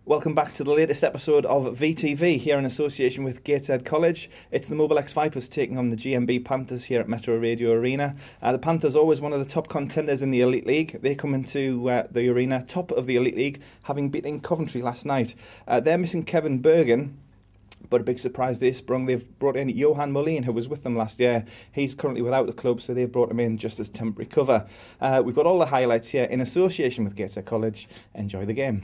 Welcome back to the latest episode of VTV here in association with Gateshead College. It's the Mobile X Vipers taking on the GMB Panthers here at Metro Radio Arena. The Panthers are always one of the top contenders in the Elite League. They come into the arena top of the Elite League, having beaten Coventry last night. They're missing Kevin Bergen, but a big surprise they sprung. They've brought in Johan Molin, who was with them last year. He's currently without the club, so they've brought him in just as temporary cover. We've got all the highlights here in association with Gateshead College. Enjoy the game.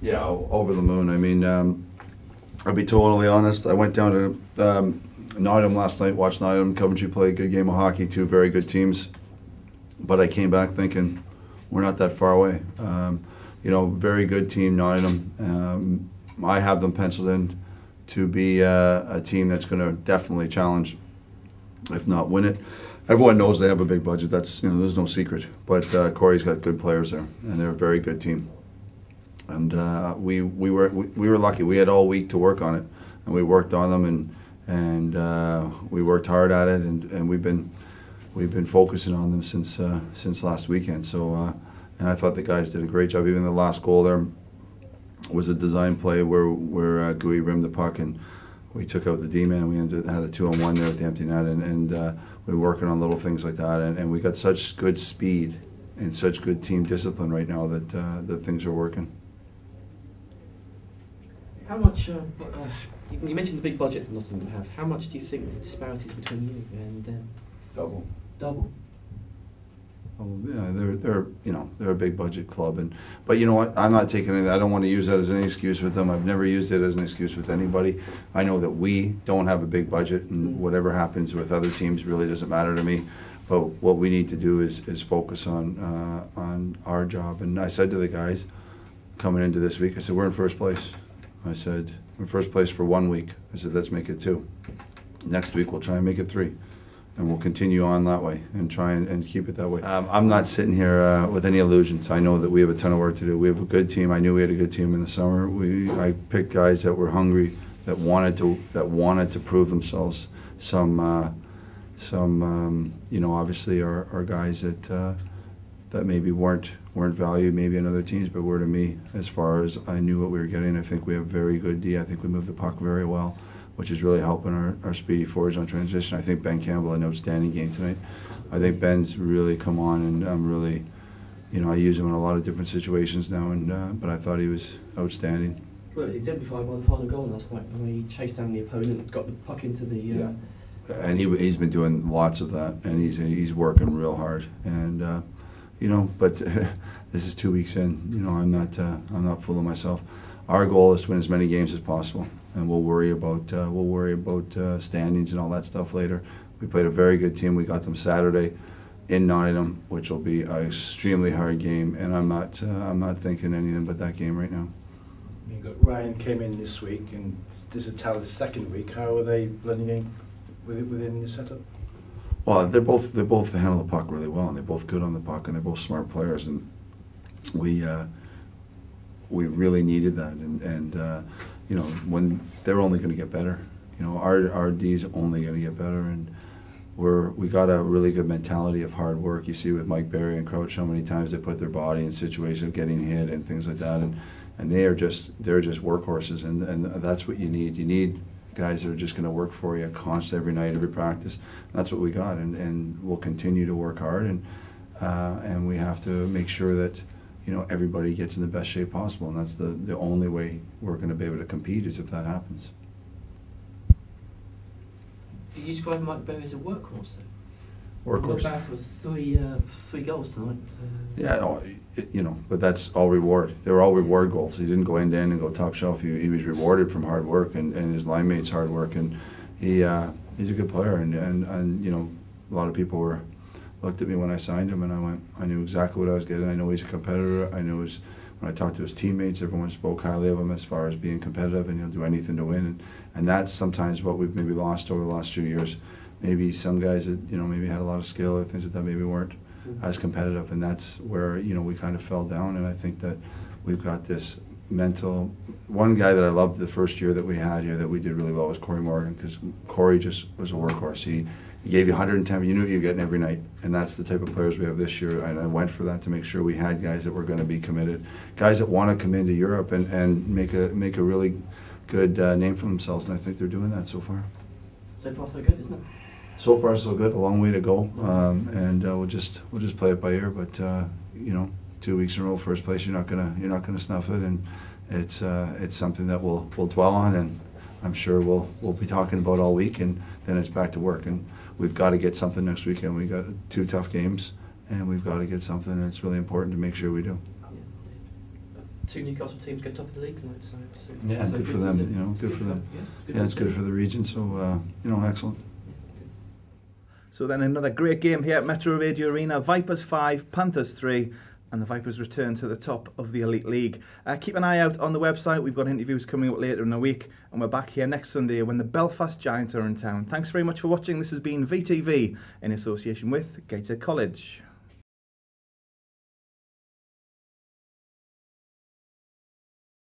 Yeah, over the moon. I mean, I'll be totally honest. I went down to Nottingham last night, watched Nottingham, Coventry play a good game of hockey, two very good teams. But I came back thinking we're not that far away. Very good team, Nottingham. I have them penciled in to be a team that's going to definitely challenge, if not win it. Everyone knows they have a big budget. That's, there's no secret. But Corey's got good players there, and they're a very good team. And we were lucky. We had all week to work on it, and we worked on them, and we worked hard at it, and we've been focusing on them since last weekend. So, and I thought the guys did a great job. Even the last goal there was a design play where Gui rimmed the puck, and we took out the D-man, and we had a 2-on-1 there at the empty net, and we were working on little things like that, and we got such good speed and such good team discipline right now that things are working. How much, you mentioned the big budget Nottingham have, how much do you think the disparities between you and them? Double. Double? Oh, yeah, they're a big budget club, but you know what? I'm not taking it. I don't want to use that as an excuse with them. I've never used it as an excuse with anybody. I know that we don't have a big budget, and whatever happens with other teams really doesn't matter to me. But what we need to do is focus on our job. And I said to the guys coming into this week, I said, we're in first place. I said, we're in first place for 1 week. I said, let's make it 2. Next week we'll try and make it 3. And we'll continue on that way and try and keep it that way. I'm not sitting here with any illusions. I know that we have a ton of work to do. We have a good team. I knew we had a good team in the summer. I picked guys that were hungry, that wanted to prove themselves. Some obviously are guys that maybe weren't valued maybe in other teams, but were to me, as far as I knew what we were getting. I think we have very good D. I think we move the puck very well, which is really helping our speedy forwards on transition. I think Ben Campbell had an outstanding game tonight. I think Ben's really come on, and I'm really, I use him in a lot of different situations now, but I thought he was outstanding. Well, exemplified by the final goal last night, the way he chased down the opponent, got the puck into the... Yeah, and he's been doing lots of that, and he's working real hard, and but this is 2 weeks in. I'm not fooling myself. Our goal is to win as many games as possible, and we'll worry about standings and all that stuff later. We played a very good team. We got them Saturday in Nottingham, which will be an extremely hard game, and I'm not thinking anything but that game right now. You got Ryan came in this week, and this is Tal's second week. How are they blending in within the setup? Well, they both handle the puck really well, and they're both good on the puck, and they're both smart players, and we really needed that, and when they're only going to get better. Our D's only going to get better, and we got a really good mentality of hard work. You see with Mike Berry and Crouch how many times they put their body in situations of getting hit and things like that, and they're just workhorses, and that's what you need. You need guys that are just going to work for you constantly every night, every practice. And that's what we got, and we'll continue to work hard, and we have to make sure that everybody gets in the best shape possible, and that's the only way we're going to be able to compete is if that happens. Did you describe Mike Berry as a workhorse then? Workhorse. Not bad for three goals tonight. Yeah, but that's all reward. They were all reward goals. He didn't go end to end and go top shelf. He was rewarded from hard work and his line mates' hard work, and he's a good player. And a lot of people looked at me when I signed him, and I knew exactly what I was getting. I know he's a competitor. I know when I talked to his teammates, everyone spoke highly of him as far as being competitive, and he'll do anything to win. And that's sometimes what we've maybe lost over the last few years. Maybe some guys that maybe had a lot of skill or things like that maybe weren't as competitive, and that's where we kind of fell down. And I think that we've got this mental. One guy that I loved the first year that we had here that we did really well was Corey Morgan, because Corey just was a workhorse. He gave you 110. You knew what you were getting every night, and that's the type of players we have this year. And I went for that to make sure we had guys that were going to be committed, guys that want to come into Europe and make a really good name for themselves. And I think they're doing that so far. So far, so good, isn't it? So far, so good. A long way to go, and we'll just play it by ear. But 2 weeks in a row, first place, you're not gonna snuff it, and it's something that we'll dwell on, and I'm sure we'll be talking about all week, and then it's back to work. And we've got to get something next weekend. We got 2 tough games, and we've got to get something. And it's really important to make sure we do. Yeah, 2 Newcastle teams go top of the league tonight, so good for them. Good for them. Yeah, it's good for the region. So excellent. So then another great game here at Metro Radio Arena. Vipers 5, Panthers 3. and the Vipers return to the top of the Elite League. Keep an eye out on the website. We've got interviews coming up later in the week, and we're back here next Sunday when the Belfast Giants are in town. Thanks very much for watching. This has been VTV in association with Gateshead College.